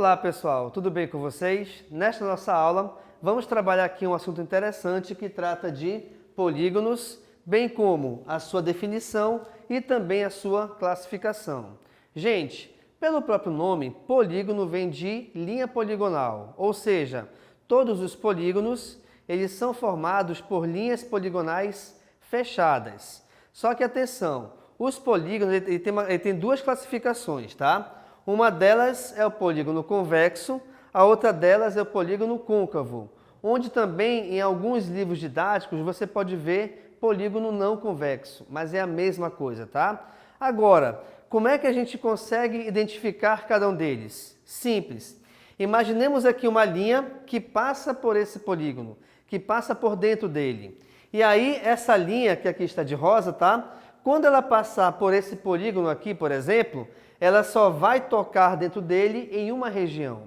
Olá pessoal, tudo bem com vocês? Nesta nossa aula vamos trabalhar aqui um assunto interessante que trata de polígonos, bem como a sua definição e também a sua classificação. Gente, pelo próprio nome, polígono vem de linha poligonal, ou seja, todos os polígonos eles são formados por linhas poligonais fechadas. Só que atenção, os polígonos ele tem duas classificações, tá? Uma delas é o polígono convexo, a outra delas é o polígono côncavo, onde também em alguns livros didáticos você pode ver polígono não convexo, mas é a mesma coisa, tá? Agora, como é que a gente consegue identificar cada um deles? Simples. Imaginemos aqui uma linha que passa por esse polígono, que passa por dentro dele. E aí essa linha que aqui está de rosa, tá? Quando ela passar por esse polígono aqui, por exemplo, ela só vai tocar dentro dele em uma região.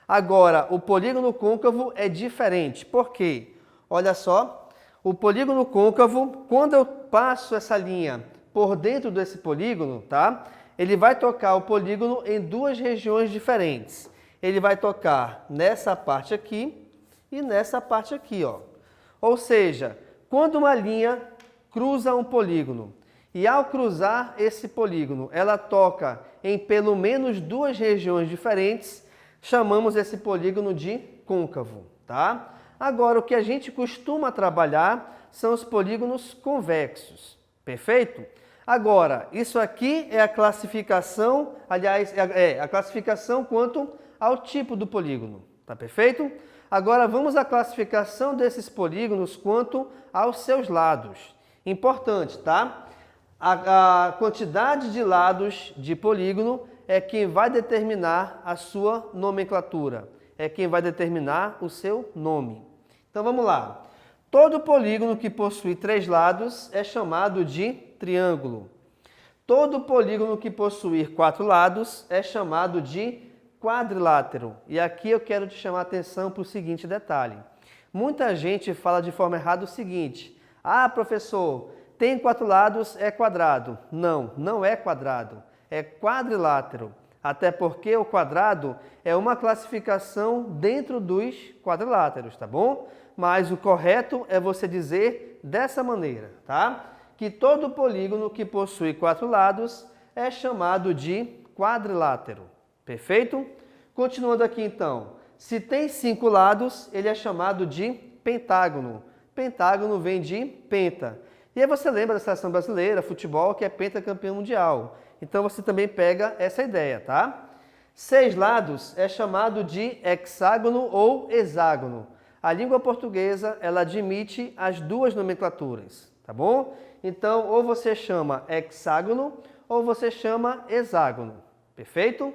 Agora, o polígono côncavo é diferente. Por quê? Olha só, o polígono côncavo, quando eu passo essa linha por dentro desse polígono, tá? Ele vai tocar o polígono em duas regiões diferentes. Ele vai tocar nessa parte aqui e nessa parte aqui, ó. Ou seja, quando uma linha cruza um polígono, e ao cruzar esse polígono, ela toca em pelo menos duas regiões diferentes, chamamos esse polígono de côncavo, tá? Agora, o que a gente costuma trabalhar são os polígonos convexos, perfeito? Agora, isso aqui é a classificação, aliás, a classificação quanto ao tipo do polígono, tá perfeito? Agora, vamos à classificação desses polígonos quanto aos seus lados. Importante, tá? A quantidade de lados de polígono é quem vai determinar a sua nomenclatura, é quem vai determinar o seu nome. Então vamos lá. Todo polígono que possui 3 lados é chamado de triângulo. Todo polígono que possuir 4 lados é chamado de quadrilátero. E aqui eu quero te chamar a atenção para o seguinte detalhe. Muita gente fala de forma errada o seguinte: ah, professor, tem 4 lados, é quadrado. Não, não é quadrado, é quadrilátero. Até porque o quadrado é uma classificação dentro dos quadriláteros, tá bom? Mas o correto é você dizer dessa maneira, tá? Que todo polígono que possui 4 lados é chamado de quadrilátero. Perfeito? Continuando aqui então. Se tem 5 lados, ele é chamado de pentágono. Pentágono vem de penta. E aí você lembra da seleção brasileira, futebol, que é pentacampeão mundial. Então você também pega essa ideia, tá? 6 lados é chamado de hexágono ou hexágono. A língua portuguesa, ela admite as duas nomenclaturas, tá bom? Então, ou você chama hexágono ou você chama hexágono. Perfeito?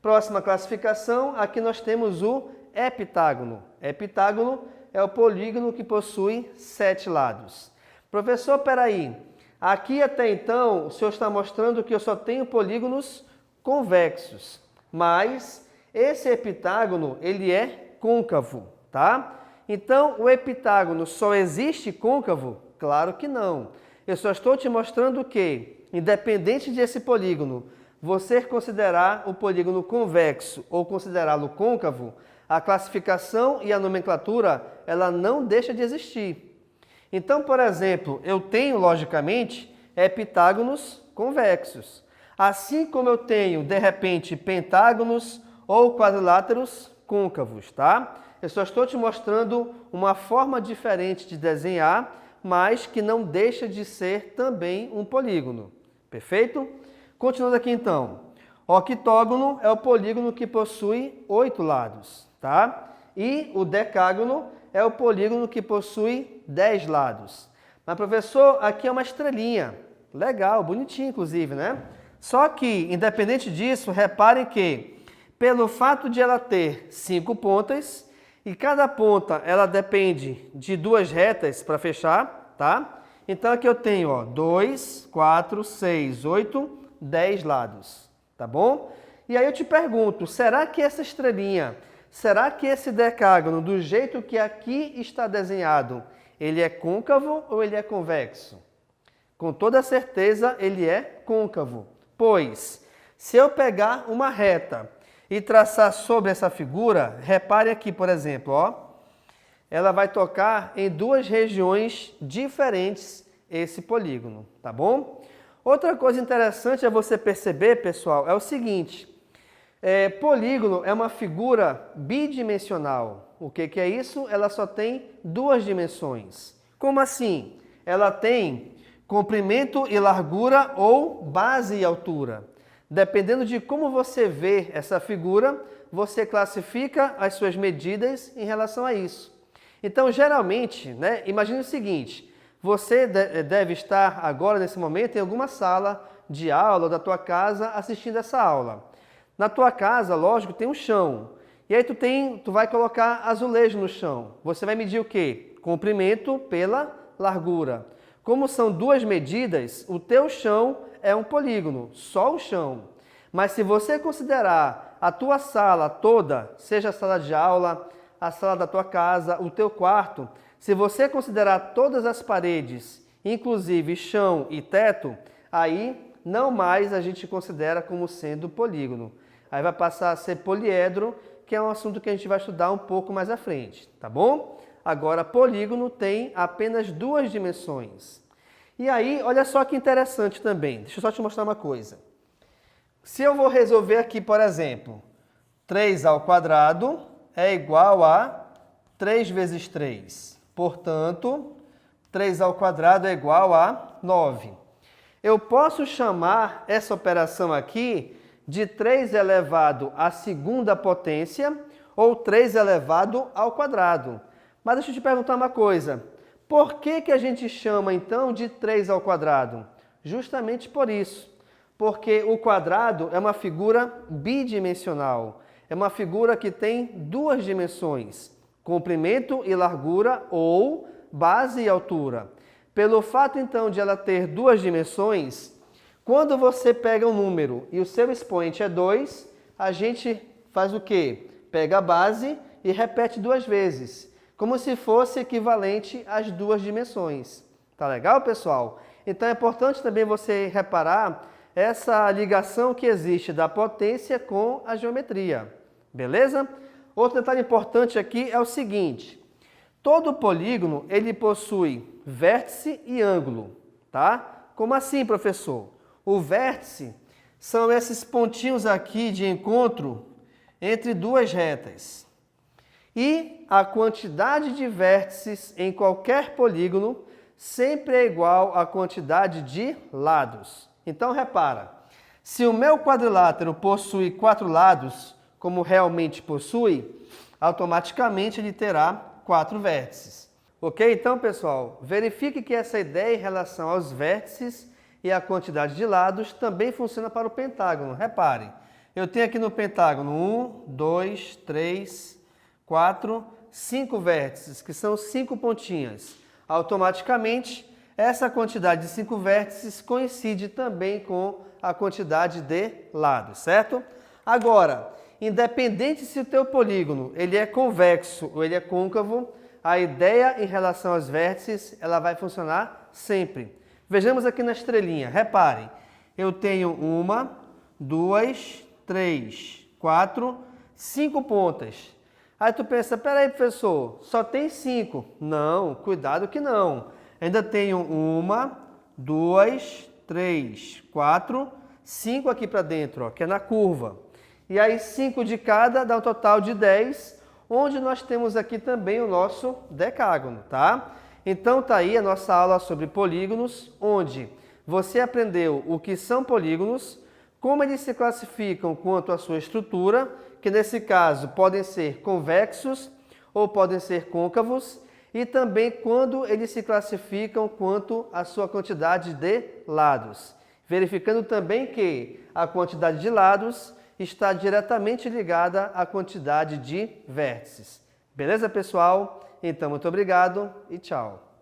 Próxima classificação, aqui nós temos o heptágono. Heptágono é o polígono que possui 7 lados. Professor, peraí, aqui até então o senhor está mostrando que eu só tenho polígonos convexos, mas esse heptágono ele é côncavo, tá? Então o heptágono só existe côncavo? Claro que não. Eu só estou te mostrando que, independente desse polígono, você considerar o polígono convexo ou considerá-lo côncavo, a classificação e a nomenclatura ela não deixa de existir. Então, por exemplo, eu tenho, logicamente, heptágonos convexos. Assim como eu tenho, de repente, pentágonos ou quadriláteros côncavos, tá? Eu só estou te mostrando uma forma diferente de desenhar, mas que não deixa de ser também um polígono. Perfeito? Continuando aqui, então. Octógono é o polígono que possui 8 lados, tá? E o decágono é o polígono que possui 10 lados. Mas, professor, aqui é uma estrelinha. Legal, bonitinho, inclusive, né? Só que, independente disso, reparem que, pelo fato de ela ter 5 pontas, e cada ponta ela depende de 2 retas para fechar, tá? Então, aqui eu tenho, ó, 2, 4, 6, 8, 10 lados, tá bom? E aí eu te pergunto, será que essa estrelinha, será que esse decágono, do jeito que aqui está desenhado, ele é côncavo ou ele é convexo? Com toda certeza ele é côncavo, pois se eu pegar uma reta e traçar sobre essa figura, repare aqui, por exemplo, ó, ela vai tocar em duas regiões diferentes esse polígono, tá bom? Outra coisa interessante a você perceber, pessoal, é o seguinte, polígono é uma figura bidimensional. O que é isso? Ela só tem duas dimensões. Como assim? Ela tem comprimento e largura ou base e altura. Dependendo de como você vê essa figura, você classifica as suas medidas em relação a isso. Então, geralmente, imagine o seguinte, você deve estar agora, nesse momento, em alguma sala de aula da tua casa assistindo essa aula. Na tua casa, lógico, tem um chão. E aí tu vai colocar azulejo no chão. Você vai medir o quê? Comprimento pela largura. Como são duas medidas, o teu chão é um polígono, só o chão. Mas se você considerar a tua sala toda, seja a sala de aula, a sala da tua casa, o teu quarto, se você considerar todas as paredes, inclusive chão e teto, aí não mais a gente considera como sendo polígono. Aí vai passar a ser poliedro, que é um assunto que a gente vai estudar um pouco mais à frente, tá bom? Agora, polígono tem apenas duas dimensões. E aí, olha só que interessante também. Deixa eu só te mostrar uma coisa. Se eu vou resolver aqui, por exemplo, 3 ao quadrado é igual a 3 vezes 3. Portanto, 3 ao quadrado é igual a 9. Eu posso chamar essa operação aqui de 3 elevado à segunda potência ou 3 elevado ao quadrado. Mas deixa eu te perguntar uma coisa. Por que a gente chama então de 3 ao quadrado? Justamente por isso. Porque o quadrado é uma figura bidimensional. É uma figura que tem duas dimensões, comprimento e largura ou base e altura. Pelo fato então de ela ter duas dimensões, quando você pega um número e o seu expoente é 2, a gente faz o quê? Pega a base e repete duas vezes, como se fosse equivalente às duas dimensões. Tá legal, pessoal? Então é importante também você reparar essa ligação que existe da potência com a geometria. Beleza? Outro detalhe importante aqui é o seguinte. Todo polígono, ele possui vértice e ângulo, tá? Como assim, professor? O vértice são esses pontinhos aqui de encontro entre duas retas. E a quantidade de vértices em qualquer polígono sempre é igual à quantidade de lados. Então, repara, se o meu quadrilátero possui 4 lados, como realmente possui, automaticamente ele terá 4 vértices. Ok? Então, pessoal, verifique que essa ideia em relação aos vértices e a quantidade de lados também funciona para o pentágono. Repare, eu tenho aqui no pentágono 1, 2, 3, 4, 5 vértices, que são 5 pontinhas. Automaticamente, essa quantidade de 5 vértices coincide também com a quantidade de lados, certo? Agora, independente se o teu polígono ele é convexo ou ele é côncavo, a ideia em relação aos vértices ela vai funcionar sempre. Vejamos aqui na estrelinha, reparem, eu tenho 1, 2, 3, 4, 5 pontas. Aí tu pensa, peraí, professor, só tem 5. Não, cuidado que não. Ainda tenho 1, 2, 3, 4, 5 aqui para dentro, ó, que é na curva. E aí 5 de cada dá um total de 10, onde nós temos aqui também o nosso decágono, tá? Então tá aí a nossa aula sobre polígonos, onde você aprendeu o que são polígonos, como eles se classificam quanto à sua estrutura, que nesse caso podem ser convexos ou podem ser côncavos, e também quando eles se classificam quanto à sua quantidade de lados. Verificando também que a quantidade de lados está diretamente ligada à quantidade de vértices. Beleza, pessoal? Então, muito obrigado e tchau.